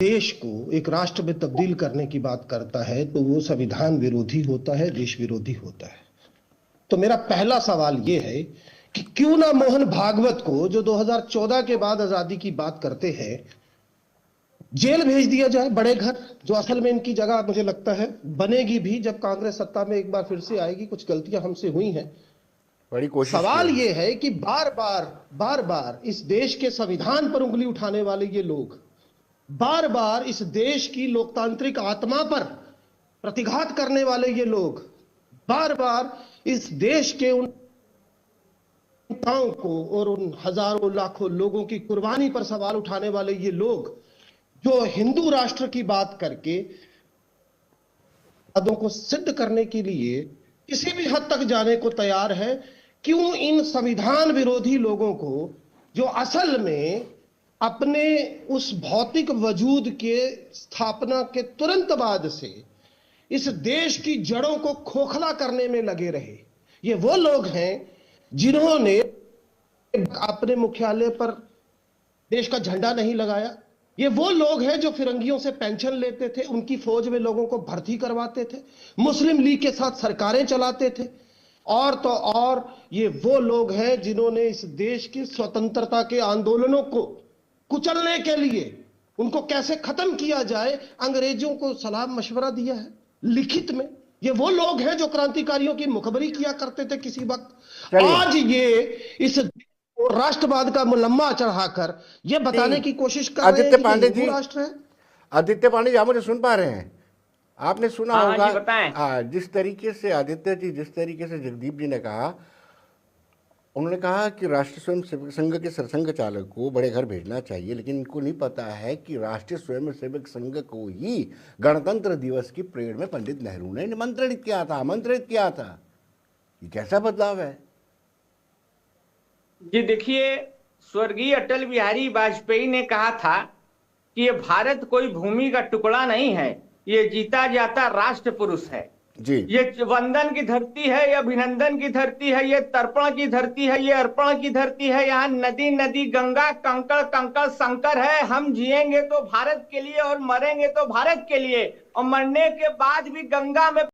देश को एक राष्ट्र में तब्दील करने की बात करता है तो वो संविधान विरोधी होता है, देश विरोधी होता है। तो मेरा पहला सवाल ये है कि क्यों ना मोहन भागवत को, जो 2014 के बाद आजादी की बात करते हैं, जेल भेज दिया जाए, बड़े घर, जो असल में इनकी जगह मुझे लगता है बनेगी भी जब कांग्रेस सत्ता में एक बार फिर से आएगी। कुछ गलतियां हमसे हुई हैं, बड़ी कोशिश सवाल ये है कि बार बार इस देश के संविधान पर उंगली उठाने वाले ये लोग, बार बार इस देश की लोकतांत्रिक आत्मा पर प्रतिघात करने वाले ये लोग, बार बार इस देश के उन नेताओं को और उन हजारों लाखों लोगों की कुर्बानी पर सवाल उठाने वाले ये लोग, जो हिंदू राष्ट्र की बात करके वादों को सिद्ध करने के लिए किसी भी हद तक जाने को तैयार है, क्यों इन संविधान विरोधी लोगों को, जो असल में अपने उस भौतिक वजूद के स्थापना के तुरंत बाद से इस देश की जड़ों को खोखला करने में लगे रहे, ये वो लोग हैं जिन्होंने अपने मुख्यालय पर देश का झंडा नहीं लगाया, ये वो लोग हैं जो फिरंगियों से पेंशन लेते थे, उनकी फौज में लोगों को भर्ती करवाते थे, मुस्लिम लीग के साथ सरकारें चलाते थे, और तो और ये वो लोग हैं जिन्होंने इस देश की स्वतंत्रता के आंदोलनों को कुचलने के लिए, उनको कैसे खत्म किया जाए, अंग्रेजों को सलाह मशवरा दिया है लिखित में। ये वो लोग हैं जो क्रांतिकारियों की मुखबरी किया करते थे किसी वक्त। आज ये इस राष्ट्रवाद का मुलम्मा चढ़ाकर ये बताने की कोशिश कर रहे हैं कि ये हिंदू राष्ट्र है। आदित्य पांडे जी, आप मुझे सुन पा रहे हैं? आपने सुना होगा जिस तरीके से आदित्य जी, जिस तरीके से जगदीप जी ने कहा, उन्होंने कहा कि राष्ट्रीय स्वयं सेवक संघ के सरसंघ चालक को बड़े घर भेजना चाहिए, लेकिन इनको नहीं पता है कि राष्ट्रीय स्वयं सेवक संघ को ही गणतंत्र दिवस की परेड में पंडित नेहरू ने निमंत्रित किया था, आमंत्रित किया था। ये कैसा बदलाव है? जी देखिए, स्वर्गीय अटल बिहारी वाजपेयी ने कहा था कि ये भारत कोई भूमि का टुकड़ा नहीं है, ये जीता जाता राष्ट्र पुरुष है जी। ये वंदन की धरती है, ये अभिनंदन की धरती है, ये तर्पण की धरती है, ये अर्पण की धरती है। यहाँ नदी नदी गंगा, कंकड़ कंकड़ शंकर है। हम जिएंगे तो भारत के लिए और मरेंगे तो भारत के लिए, और मरने के बाद भी गंगा में